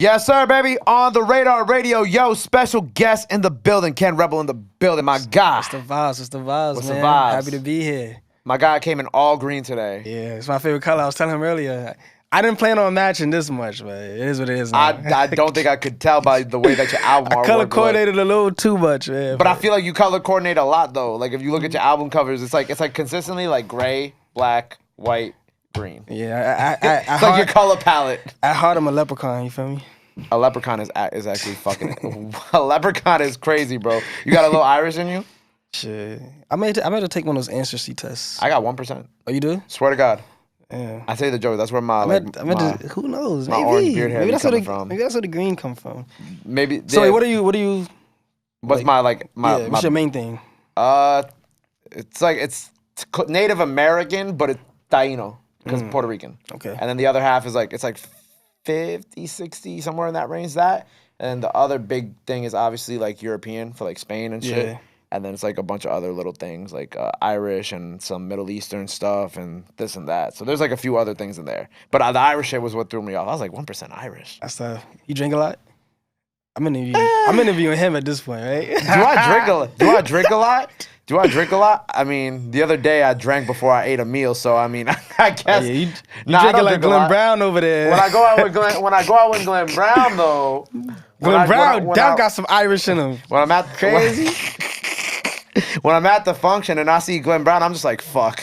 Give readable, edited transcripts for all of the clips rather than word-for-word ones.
Yes, sir, baby. On the Radar Radio, yo, special guest in the building. Ken Rebel in the building, my guy. It's the vibes, What's man. the vibes? Happy to be here. My guy came in all green today. Yeah, it's my favorite color. I was telling him earlier. I didn't plan on matching this much, but it is what it is now. I don't think I could tell by the way that your album artwork color looked. coordinated a little too much, man. But I feel like you color coordinate a lot, though. Like, if you look at your album covers, it's like consistently like gray, black, white, green. Yeah, It's like your color palette. At heart, I'm a leprechaun, you feel me? A leprechaun is actually fucking... A leprechaun is crazy, bro. You got a little Irish in you? Shit. I made to take one of those ancestry tests. I got 1%. Oh, you do? Swear to God. Yeah. I say the joke. That's where my who knows? my Maybe. orange beard hair Maybe be that's where coming from. Maybe that's where the green come from. Maybe. So yeah. wait, what are you? What's What's your main thing? It's Native American, but it's Taino because Puerto Rican. Okay. And then the other half is it's 50, 60, somewhere in that range. And then the other big thing is obviously like European for like Spain and shit. Yeah. And then it's like a bunch of other little things like Irish and some Middle Eastern stuff and this and that. So there's like a few other things in there. But the Irish shit was what threw me off. I was like 1% Irish. That's tough. You drink a lot? I'm interviewing him at this point, right? Do I drink a lot? I mean, the other day I drank before I ate a meal, so I mean, I guess. Yeah, you I drinking don't like drink a Glenn lot. Brown over there. When I go out with Glenn Brown though, Glenn Brown got some Irish in him. when I'm at Crazy. when I'm at the function and I see Glenn Brown, I'm just like, fuck,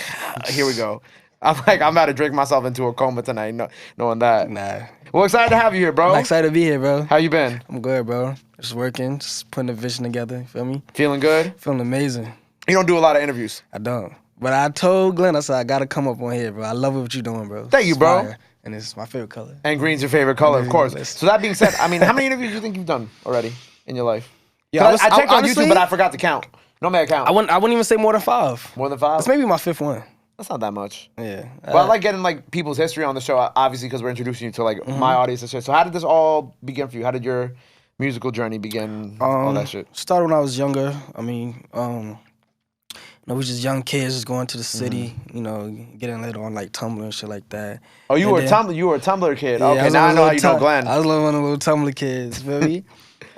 here we go. I'm about to drink myself into a coma tonight, knowing that. Nah. Well, excited to have you here, bro. I'm excited to be here, bro. How you been? I'm good, bro. Just working, just putting a vision together. You feel me? Feeling good? Feeling amazing. You don't do a lot of interviews. I don't. But I told Glenn, I said, I gotta come up on here, bro. I love what you're doing, bro. Thank you, It's bro. fire. And it's my favorite color. And green's your favorite color, of course. Listen. So that being said, I mean, how many interviews do you think you've done already in your life? Yeah, I checked on honestly, YouTube, but I forgot to count. Normally I count. I wouldn't even say more than 5. More than 5? That's maybe my 5th one. That's not that much. Yeah. But I like getting like people's history on the show, obviously, because we're introducing you to like my audience and shit. So how did this all begin for you? How did your musical journey begin? All that shit. Started when I was younger. I mean, we were just young kids just going to the city, getting lit on like Tumblr and shit like that. Oh, you were a Tumblr kid. Yeah, Okay, now I know how you know Glenn. I was one of the little Tumblr kids, feel me?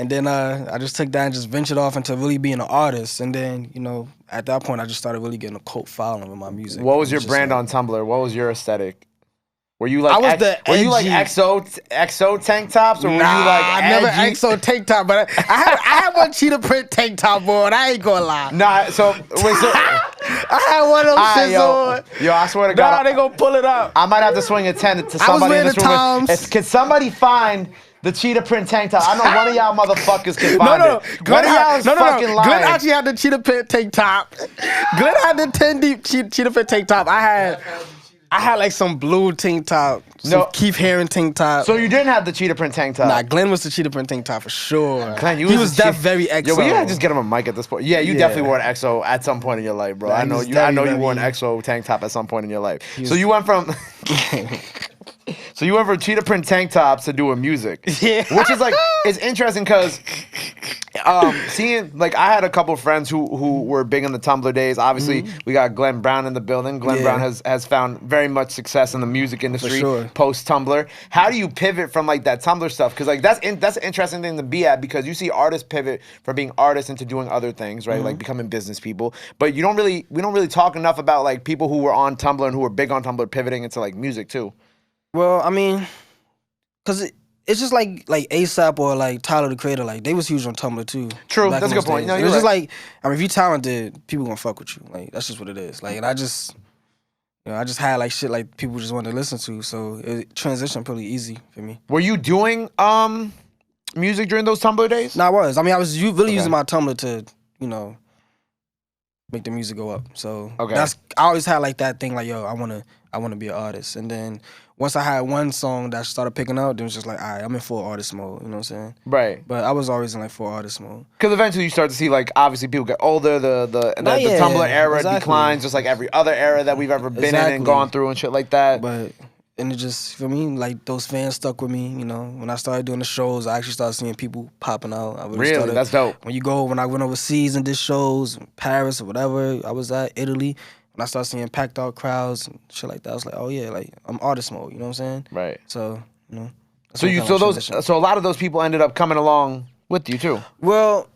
And then I just took that and just ventured off into really being an artist. And then, at that point, I just started really getting a cult following with my music. What was your brand on Tumblr? What was your aesthetic? Were you like were you like XO tank tops, or were you like I never edgy? XO tank top, but I had one cheetah print tank top on. I ain't gonna lie. Nah, so wait, so I had one of them shits on. Yo, I swear to God, Nah, they gonna pull it up. I might have to swing a 10 to somebody in this room. Can somebody find the cheetah print tank top? I know one of y'all motherfuckers can find it. Glenn fucking lying. Glenn actually had the cheetah print tank top. Glenn had the 10 deep cheetah print tank top. I had like some blue tank top, some Keith Haring tank top. So you didn't have the cheetah print tank top? Nah, Glenn was the cheetah print tank top for sure. Glenn, he was that very XO. Yo, we gotta just get him a mic at this point. Yeah, you definitely wore an XO at some point in your life, bro. Nah, I know you wore an XO tank top at some point in your life. So you went from cheetah print tank tops to doing music. Yeah. Which is like, it's interesting because seeing, like, I had a couple friends who were big in the Tumblr days. Obviously, we got Glenn Brown in the building. Glenn Brown has found very much success in the music industry post Tumblr. How do you pivot from like that Tumblr stuff? Because like that's an interesting thing to be at, because you see artists pivot from being artists into doing other things, right? Like becoming business people. But we don't really talk enough about like people who were on Tumblr and who were big on Tumblr pivoting into like music too. Well, I mean, because it's just like ASAP or like Tyler the Creator, like they was huge on Tumblr too. True, that's a good point. No, it was just like, I mean, if you talented, people gonna fuck with you. Like that's just what it is. Like, and I just had like shit like people just wanted to listen to, so it transitioned pretty easy for me. Were you doing music during those Tumblr days? No, I was. I mean, I was really using my Tumblr to, make the music go up. So I always had like that thing, like, yo, I wanna be an artist. And then once I had one song that started picking up, then it was just like, all right, I'm in full artist mode, you know what I'm saying? Right. But I was always in like full artist mode. Because eventually you start to see, like, obviously people get older, the Tumblr era declines, just like every other era that we've ever been in and gone through and shit like that. And it just, for me, like those fans stuck with me, When I started doing the shows, I actually started seeing people popping out. Really? That's dope. When I went overseas and did shows, Paris or whatever, I was at Italy. When I started seeing packed out crowds and shit like that, I was like, oh yeah, like I'm artist mode, you know what I'm saying? Right. So, So a lot of those people ended up coming along with you too. Well,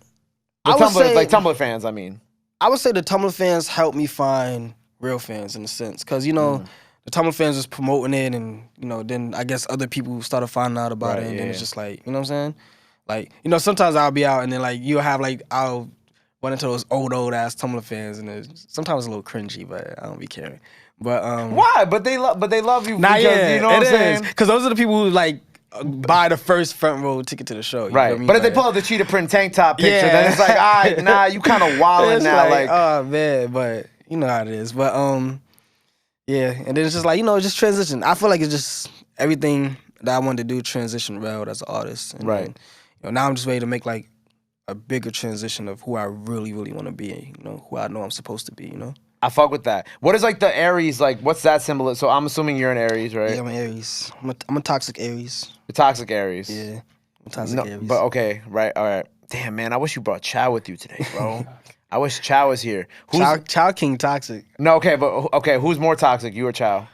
I would say like Tumblr fans. I mean, I would say the Tumblr fans helped me find real fans in a sense, because you know the Tumblr fans was promoting it, and you know then I guess other people started finding out about it, and then it's just like, you know what I'm saying? Like, you know, sometimes I'll be out and then like you'll have like I'll run into those old ass Tumblr fans, and it's sometimes a little cringy, but I don't be caring. But why? But they love you. Nah, because, you know what I'm saying? Because those are the people who like buy the first front row ticket to the show. You right. But if they pull out the cheetah print tank top picture, then it's like, all right, nah, you kind of wilding now. Like, oh man, but you know how it is. But yeah, and then it's just like, you know, just transition. I feel like it's just everything that I wanted to do transition well as an artist. And right. Then, you know, now I'm just ready to make like a bigger transition of who I really, really want to be. You know, who I know I'm supposed to be. You know. I fuck with that. What is like the Aries, like what's that symbol? So I'm assuming you're an Aries, right? Yeah, I'm an Aries. I'm a toxic Aries. You're toxic Aries. Yeah, I'm toxic Aries. But okay, right, all right. Damn, man, I wish you brought Chow with you today, bro. I wish Chow was here. Chow King toxic. No, okay, who's more toxic, you or Chow?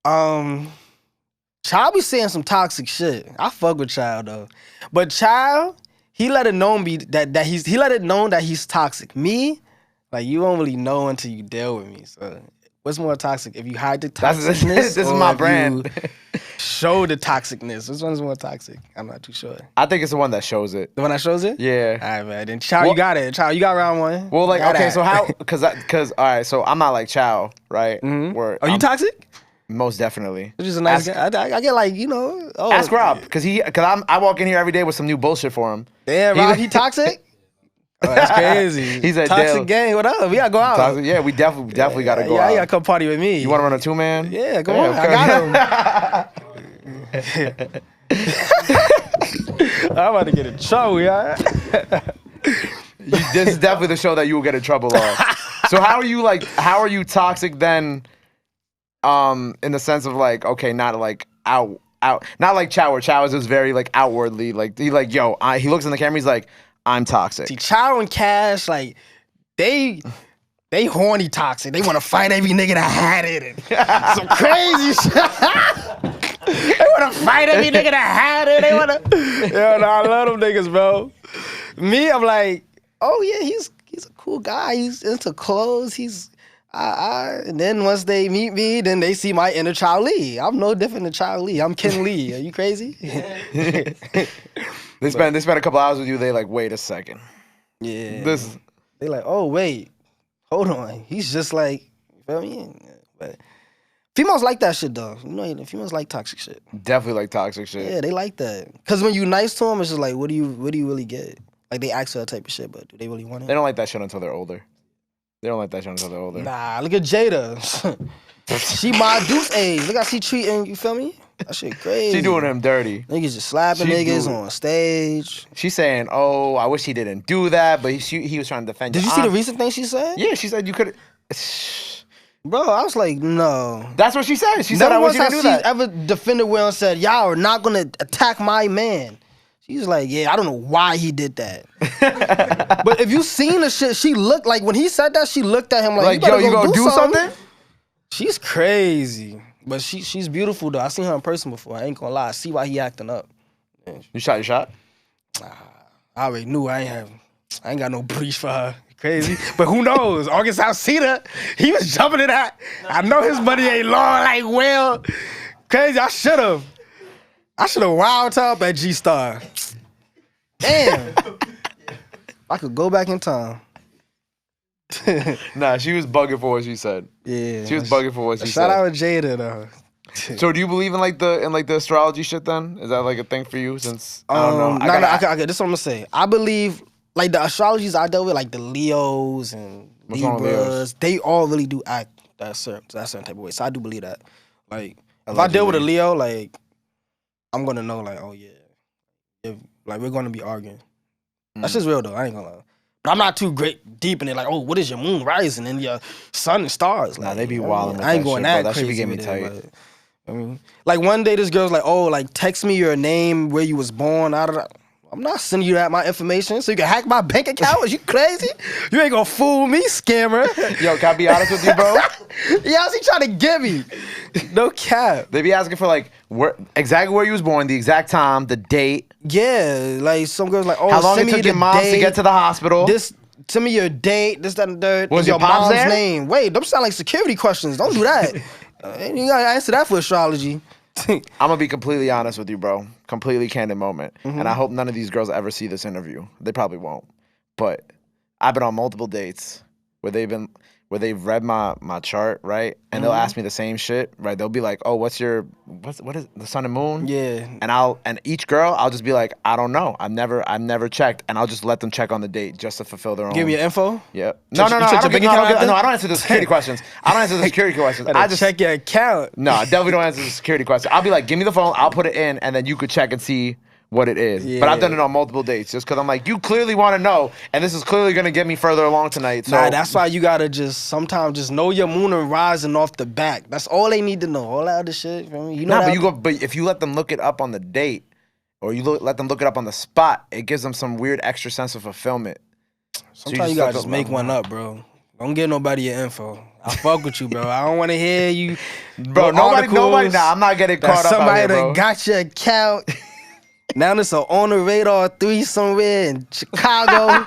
Chow be saying some toxic shit. I fuck with Chow though, but Chow, he let it known that he's toxic. Me, like, you don't really know until you deal with me. So what's more toxic? If you hide the toxicness, this is my brand. Show the toxicness. Which one's more toxic? I'm not too sure. I think it's the one that shows it. The one that shows it? Yeah. All right, man. Then Chow, you got it. Chow, you got round one. Well, like, okay, so how? Because all right, so I'm not like Chow, right? Mm-hmm. Are you toxic? Most definitely. You're just a nice guy. I get like, you know. Oh, ask Rob, because I walk in here every day with some new bullshit for him. Damn, Rob, he toxic? Oh, that's crazy. He's a toxic gang. What up? We gotta go out. Toxic, yeah, we definitely gotta go out. Yeah, you gotta come party with me. You want to run a 2-man? Yeah, come on. I got him. I'm about to get in trouble, y'all. This is definitely the show that you will get in trouble on. So how are you toxic then? In the sense of like, okay, not like out, not like Chow, where Chow is just very like outwardly like he like, yo, he looks in the camera, he's like, I'm toxic. See, Chow and Cash, like, they horny toxic. They want to fight every nigga that had it. And some crazy shit. They want to fight every nigga that had it. They want to. Yo, no, I love them niggas, bro. Me, I'm like, oh yeah, he's a cool guy. He's into clothes. And then once they meet me, then they see my inner Chow Lee. I'm no different than Chow Lee. I'm Ken Lee. Are you crazy? They spend a couple hours with you. They like, wait a second. Yeah. They like, oh wait, hold on. He's just like, you feel me? But females like that shit though. You know, females like toxic shit. Definitely like toxic shit. Yeah, they like that. Cause when you nice to them, it's just like, what do you really get? Like, they ask for that type of shit, but do they really want it? They don't like that shit until they're older. Nah, look at Jada. She my Deuce age. Look how she treating, you feel me? That shit crazy. She doing him dirty. Niggas just slapping niggas on stage. She's saying, oh, I wish he didn't do that, but he was trying to defend you. Did you see the recent thing she said? Yeah, she said you could. Bro, I was like, no. That's what she said. She said, I wish you didn't do that. Never once has she ever defended Will and said, y'all are not going to attack my man. She was like, yeah, I don't know why he did that. But if you seen the shit, she looked like, when he said that, she looked at him like, yo, you gonna do something? She's crazy. But she's beautiful though. I seen her in person before. I ain't gonna lie. I see why he acting up. Yeah. You shot your shot? I already knew I ain't got no breach for her. Crazy. But who knows? August Alcina, he was jumping in that. I know his money ain't long like Will. Crazy. I should have wowed her up at G-Star. Damn. I could go back in time. Nah, she was bugging for what she said. Yeah. She was bugging for what she said. Shout out to Jada though. So do you believe in like the astrology shit then? Is that like a thing for you? Since I don't know. Okay, this is what I'm gonna say. I believe like the astrologies I dealt with, like the Leos and Libras, they all really do act that certain type of way. So I do believe that. Like if I deal with a Leo, like I'm gonna know like, oh yeah, like we're gonna be arguing. That's just real though. I ain't gonna lie. But I'm not too deep in it. Like, oh, what is your moon rising and your sun and stars? Like, nah, they be wilding. I ain't going that crazy. That should be getting me tight. But, I mean, like one day this girl's like, oh, like text me your name, where you was born. I'm not sending you my information so you can hack my bank account. Is you crazy? You ain't gonna fool me, scammer. Yo, can I be honest with you, bro? Yeah, how's he trying to get me? No cap. They be asking for like exactly where you was born, the exact time, the date. Yeah, like some girls like, oh, how long send it me took your the mom to date. get to the hospital. Send me your date, this, that, and the third. Was your your pops mom's there? name. Wait, them sound like security questions. Don't do that. You gotta answer that for astrology. I'm gonna be completely honest with you, bro. Completely candid moment. And I hope none of these girls ever see this interview. They probably won't. But I've been on multiple dates where they've read my chart, right? And they'll ask me the same shit, right? They'll be like, "Oh, what is the sun and moon?" Yeah. And each girl, I'll just be like, "I don't know. I've never checked." And I'll just let them check on the date just to fulfill their own. Give me your info? Yeah. No, I don't answer the security questions. I don't answer the security questions. I just check your account. No, I definitely don't answer the security question. I'll be like, "Give me the phone. I'll put it in, and then you could check and see what it is." Yeah. But I've done it on multiple dates just because I'm like, you clearly want to know, and this is clearly going to get me further along tonight. So Nah, that's why you gotta sometimes just know your moon and rising off the back. That's all they need to know. All that other shit, you know what I mean? but if you let them look it up on the date, or let them look it up on the spot, it gives them some weird extra sense of fulfillment. Sometimes you gotta just make one up, bro. Don't give nobody your info. I fuck with you, bro. I don't want to hear you, bro. Nobody. Nah, I'm not getting caught up out here, bro. Somebody that got your account. Now it's on the radar 3 somewhere in Chicago.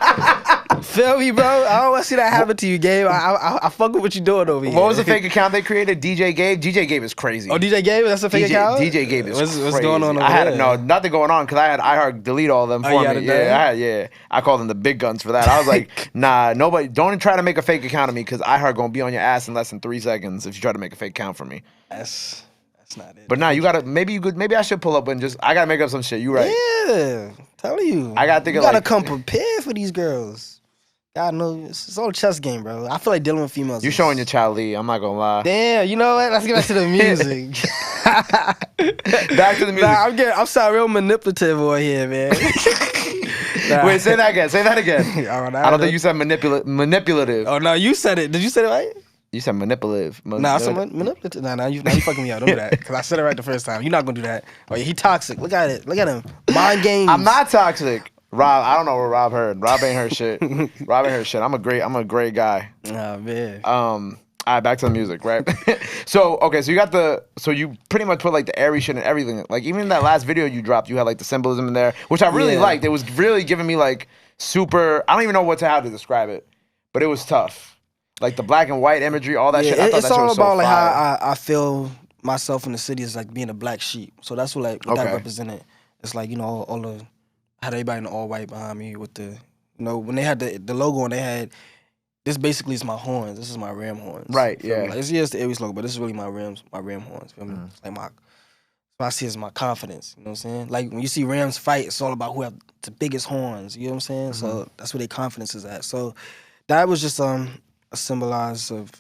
Feel me, bro? I don't want to see that happen to you, Gabe. I fuck with what you doing over here. What was the fake account they created? DJ Gabe? DJ Gabe is crazy. Oh, DJ Gabe? That's a fake account? DJ Gabe is crazy. What's going on over there? Nothing going on because I had iHeart delete all of them for me. Yeah, I called them the big guns for that. I was like, nah, nobody, don't try to make a fake account of me because iHeart going to be on your ass in less than 3 seconds if you try to make a fake account for me. That's not it. But nah, you gotta, maybe I should pull up and I gotta make up some shit. You right. Yeah, telling you. I gotta think you of gotta come prepared for these girls. God knows it's all a chess game, bro. I feel like dealing with females. You're showing your child Lee. I'm not gonna lie. Damn, you know what? Let's get back to the music. Back to the music. Nah, I'm sounding real manipulative over here, man. Wait, say that again. I don't think you said manipulative. Oh no, you said it. Did you say it right? You said manipulative. Nah, I said manipulative. Nah, you fucking me up. Don't do that. Because I said it right the first time. You're not going to do that. Oh, yeah, he toxic. Look at it. Look at him. Mind games. I'm not toxic. Rob, I don't know what Rob heard. Rob ain't heard shit. I'm a great guy. Oh, man. All right, back to the music, right? So you pretty much put like the airy shit and everything. Like even that last video you dropped, you had like the symbolism in there, which I really liked. It was really giving me like super, I don't even know how to describe it, but it was tough. Like the black and white imagery, all that shit. I thought it's that shit all was about so like fire. how I feel myself in the city is like being a black sheep. So that's what that represented. It's like, you know, all the had everybody in all white behind me with the, you know, when they had the logo and they had, this basically is my horns. This is my ram horns. Right, yeah. Like, it's the Aries logo, but this is really my ram horns. Feel me? It's like what I see as my confidence. You know what I'm saying? Like when you see Rams fight, it's all about who have the biggest horns. You know what I'm saying? So that's where their confidence is at. So that was just a symbolize of,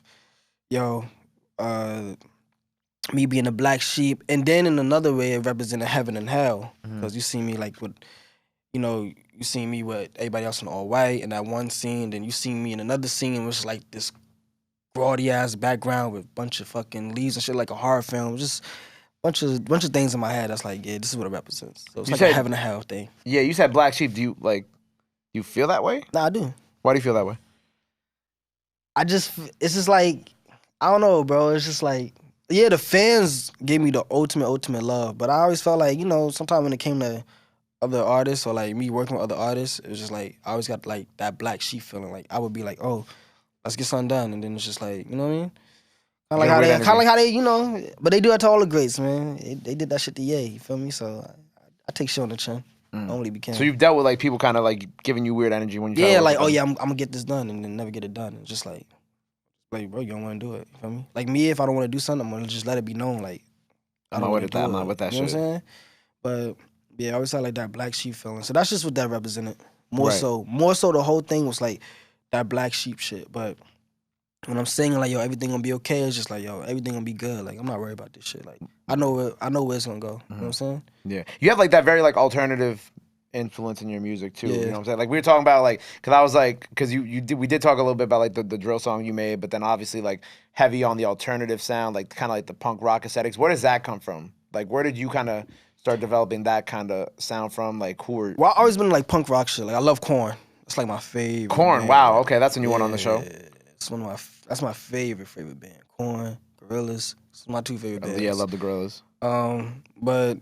me being a black sheep. And then in another way, it represented heaven and hell. Because you see me like with, you know, you see me with everybody else in all white in that one scene. Then you see me in another scene, which is like this gaudy ass background with a bunch of fucking leaves and shit, like a horror film. Just bunch of things in my head that's like, yeah, this is what it represents. So it's like a heaven and hell thing. Yeah, you said black sheep. Do you feel that way? Nah, I do. Why do you feel that way? It's just like, I don't know, bro. It's just like, yeah, the fans gave me the ultimate love, but I always felt like, you know, sometimes when it came to other artists or like me working with other artists, it was just like, I always got like that black sheep feeling. Like I would be like, oh, let's get something done. And then it's just like, you know what I mean? Kind of like how they, you know, but they do that to all the greats, man. They did that shit to Ye, you feel me? So I take shit on the chin. I only became. So you've dealt with like people kind of like giving you weird energy when you try to like, oh yeah, I'm gonna get this done and then never get it done. It's just like, bro, you don't want to do it. You feel me? Like me, if I don't want to do something, I'm gonna just let it be known. Like I'm not with that. I'm not with that shit. You know what I'm saying? But yeah, I always had like that black sheep feeling. So that's just what that represented. More so, the whole thing was like that black sheep shit. But when I'm saying like, yo, everything gonna be okay, it's just like, yo, everything gonna be good. Like I'm not worried about this shit. Like I know where it's gonna go. You know what I'm saying? Yeah. You have like that very like alternative influence in your music too. You know what I'm saying? Like we were talking about like, cause I was like, cause we did talk a little bit about like the drill song you made, but then obviously like heavy on the alternative sound, like kind of like the punk rock aesthetics. Where does that come from? Like where did you kind of start developing that kind of sound from? Like, who were? Well, I always been like punk rock shit. Like I love Korn. It's like my favorite. Korn. Band. Wow. Okay, that's a new one on the show. It's one of my. That's my favorite band. Korn, Gorillaz. It's my 2 favorite bands. Yeah, I love the Gorillaz. But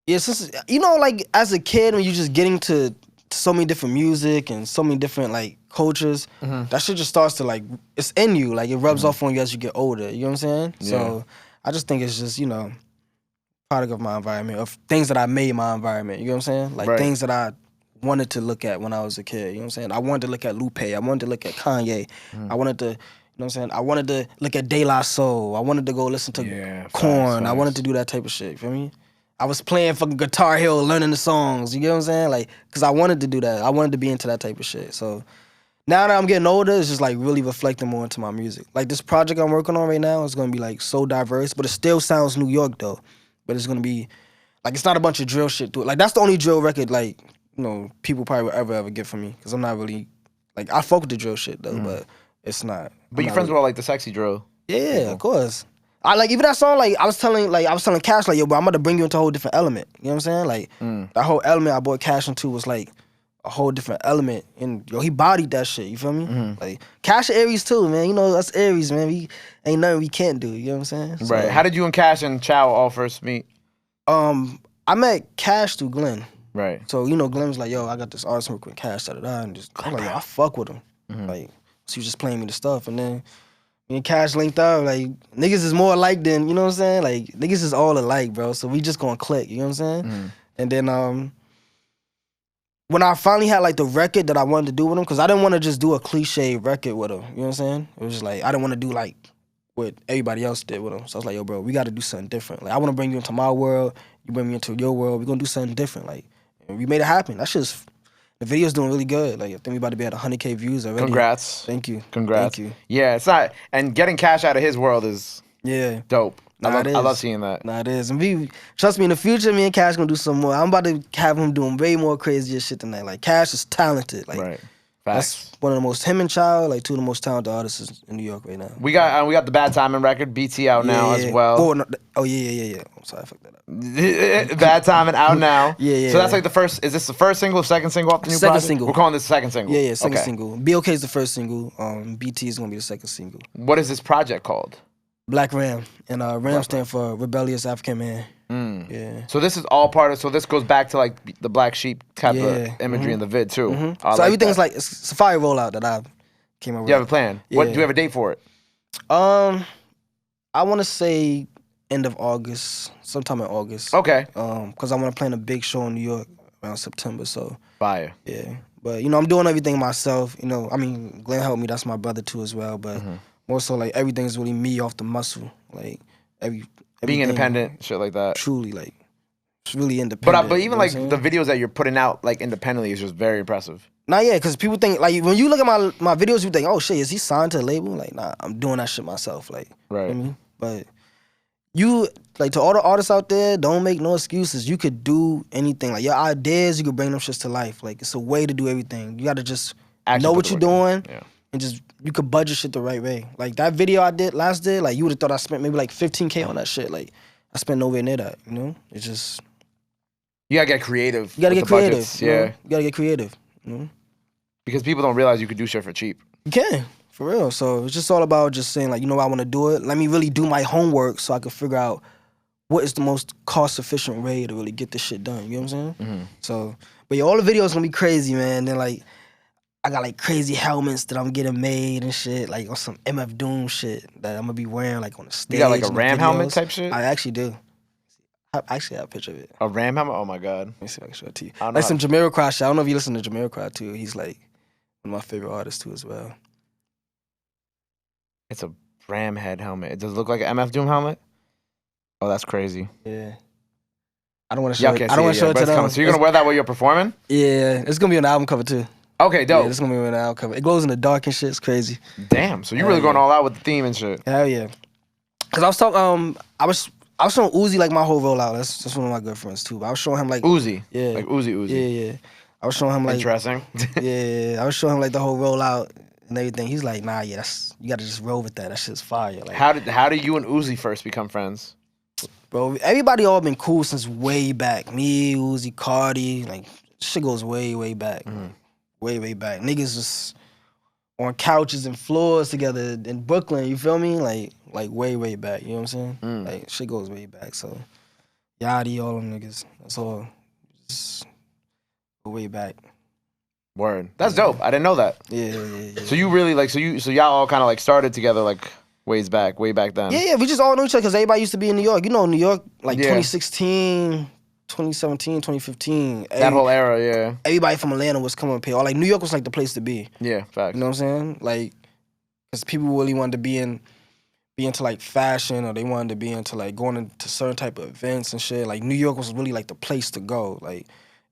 yeah, since like as a kid when you're just getting to so many different music and so many different like cultures, that shit just starts to like it's in you. Like it rubs off on you as you get older. You know what I'm saying? Yeah. So I just think it's just product of my environment, of things that I made my environment. You know what I'm saying? Like things that I wanted to look at when I was a kid. You know what I'm saying? I wanted to look at Lupe. I wanted to look at Kanye. I wanted to, you know what I'm saying? I wanted to look at De La Soul. I wanted to go listen to Korn. I wanted to do that type of shit. You feel me? I was playing fucking Guitar Hero, learning the songs. You get what I'm saying? Like, cause I wanted to do that. I wanted to be into that type of shit. So now that I'm getting older, it's just like really reflecting more into my music. Like this project I'm working on right now is gonna be like so diverse, but it still sounds New York though. But it's gonna be like it's not a bunch of drill shit to it. Like that's the only drill record like people probably would ever get from me. Cause I'm not really like I fuck with the drill shit though, but it's not. But your friends were all like the sexy drill. Yeah, of course. I like even that song. Like I was telling Cash like yo, bro, I'm about to bring you into a whole different element. You know what I'm saying? Like that whole element I brought Cash into was like a whole different element, and he bodied that shit. You feel me? Like Cash Aries too, man. You know us Aries, man. We ain't nothing we can't do. You know what I'm saying? So, right. How did you and Cash and Chow all first meet? I met Cash through Glenn. Right. So Glenn was like, yo, I got this artist working with Cash, and just I'm like, yo, I fuck with him. Like, so he was just playing me the stuff, and then me and Cash linked up. Like niggas is more alike than you know what I'm saying. Like niggas is all alike, bro. So we just gonna click. You know what I'm saying? And then when I finally had like the record that I wanted to do with him, because I didn't want to just do a cliche record with him. You know what I'm saying? It was just like I didn't want to do like what everybody else did with him. So I was like, yo, bro, we got to do something different. Like I want to bring you into my world. You bring me into your world. We're gonna do something different. Like and we made it happen. That shit's the video's doing really good. Like I think we about to be at 100K views already. Congrats. Thank you. Congrats. Thank you. Yeah, it's not, and getting Cash out of his world is dope. I love seeing that. Nah, it is. And trust me, in the future, me and Cash gonna do some more. I'm about to have him doing way more crazier shit than that. Like Cash is talented. Like right. That's one of the most, him and Chow, like 2 of the most talented artists in New York right now. We got the Bad Timing record, BT out now as well. Oh, no, yeah. I'm sorry, I fucked that up. Bad Timing out now. Yeah. So that's like the first, is this the first single, second single off the new project? Second single. We're calling this the second single? Yeah, second single. BOK is the first single. BT is gonna be the second single. What is this project called? Black Ram. And Ram stand for Rebellious African Man. Yeah. So this is all part of, so this goes back to like the black sheep type of imagery in the vid too. So like everything's like, it's a fire rollout that I came up with. You have a plan? Yeah. What, do you have a date for it? I want to say end of August, sometime in August. Okay. Because I want to play in a big show in New York around September, so. Fire. Yeah. But, I'm doing everything myself, I mean, Glenn helped me, that's my brother too as well, but more so like everything's really me off the muscle, like being independent, shit like that. Truly, like, it's really independent. But even like the videos that you're putting out like independently is just very impressive. Nah, yeah, because people think, like, when you look at my videos, you think, oh shit, is he signed to a label? Like, nah, I'm doing that shit myself, like, right. You know what I mean? But you, like, to all the artists out there, don't make no excuses. You could do anything. Like, your ideas, you could bring them shits to life. Like, it's a way to do everything. You gotta just know what you're doing. Yeah. And just, you could budget shit the right way. Like, that video I did last day, like, you would've thought I spent maybe like 15K on that shit. Like, I spent nowhere near that, It's just... You gotta get creative. You gotta get creative. Budgets, yeah. You gotta get creative, Because people don't realize you could do shit for cheap. You can, for real. So it's just all about just saying, like, I want to do it. Let me really do my homework so I can figure out what is the most cost-efficient way to really get this shit done. You know what I'm saying? So, but yeah, all the videos gonna be crazy, man. Then, like, I got, like, crazy helmets that I'm getting made and shit, like, on some MF Doom shit that I'm gonna be wearing, like, on the stage. You got, like, a Ram helmet type shit? I actually do. I actually have a picture of it. A Ram helmet? Oh, my God. Let me see if I can show it to you. Like, some Jamiroquai shit. I don't know if you listen to Jamiroquai, too. He's, like, one of my favorite artists, too, as well. It's a Ram head helmet. Does it look like an MF Doom helmet? Oh, that's crazy. Yeah. I don't want to show it. I don't want to show it to them. So you're gonna wear that while you're performing? Yeah, it's gonna be on the album cover too. Okay, dope. Yeah, it's gonna be on the album cover. It glows in the dark and shit. It's crazy. Damn. So you're really going all out with the theme and shit. Hell yeah. Cause I was talking. I was showing Uzi like my whole rollout. That's one of my good friends too. But I was showing him like Uzi. Yeah. Like Uzi. Yeah. I was showing him like interesting. Yeah. I was showing him like the whole rollout and everything. He's like, nah, yeah, you gotta just roll with that. That shit's fire. Like, how did you and Uzi first become friends? Bro, everybody all been cool since way back. Me, Uzi, Cardi, like shit goes way, way back. Way, way back. Niggas was on couches and floors together in Brooklyn, you feel me? Like way, way back, you know what I'm saying? Like shit goes way back. So Yachty, all them niggas. That's all just way back. Word. That's dope. I didn't know that. Yeah. So you really like so y'all all kind of like started together like way back then. Yeah, we just all knew each other because everybody used to be in New York. You know, New York, like 2016, 2017, 2015. That whole era, yeah. Everybody from Atlanta was coming up here. Or like New York was like the place to be. Yeah, facts. You know what I'm saying? Like, because people really wanted to be into like fashion, or they wanted to be into like going into certain type of events and shit. Like New York was really like the place to go. Like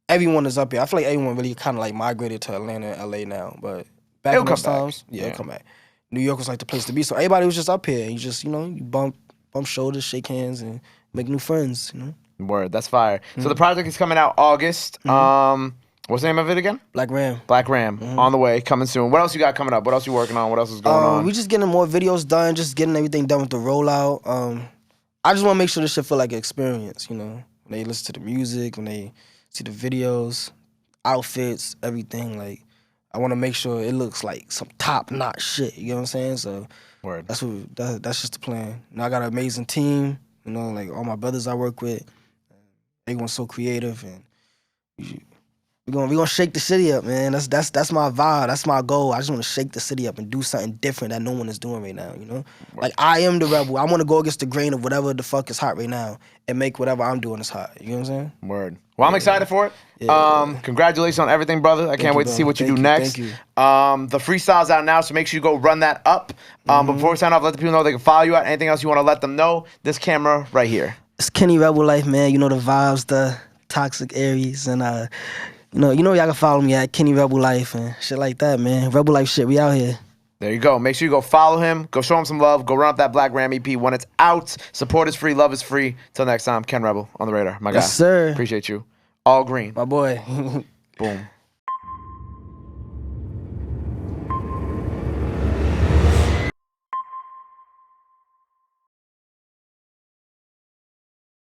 everyone is up here. I feel like everyone really kind of like migrated to Atlanta and LA now. But back in those times, it'll come back. New York was like the place to be. So everybody was just up here. And you just, you know, you bump shoulders, shake hands, and make new friends, you know? Word, that's fire. So the project is coming out August. What's the name of it again? Black Ram. Black Ram, on the way, coming soon. What else you got coming up? What else you working on? What else is going on? We just getting more videos done, just getting everything done with the rollout. I just want to make sure this shit feel like an experience, you know? When they listen to the music, when they see the videos, outfits, everything, like, I want to make sure it looks like some top-notch shit, you know what I'm saying? So Word. That's just the plan. Now I got an amazing team, you know, like all my brothers I work with. Everyone's so creative, and we're gonna shake the city up, man. That's my vibe. That's my goal. I just want to shake the city up and do something different that no one is doing right now, you know? Word. Like, I am the rebel. I want to go against the grain of whatever the fuck is hot right now and make whatever I'm doing is hot. You know what I'm saying? Word. Well, I'm excited for it. Yeah. Congratulations on everything, brother. I can't wait to see what you do next. Thank you. The freestyle's out now, so make sure you go run that up. But before we sign off, let the people know they can follow you out. Anything else you want to let them know? This camera right here. It's Kenny Rebel Life, man. You know the vibes, the toxic Aries, and you know y'all can follow me at Kenny Rebel Life and shit like that, man. Rebel Life shit, we out here. There you go. Make sure you go follow him. Go show him some love. Go run up that Black Ram EP when it's out. Support is free. Love is free. Till next time, Ken Rebel on the radar. My guy. Yes, sir. Appreciate you. All green. My boy. Boom.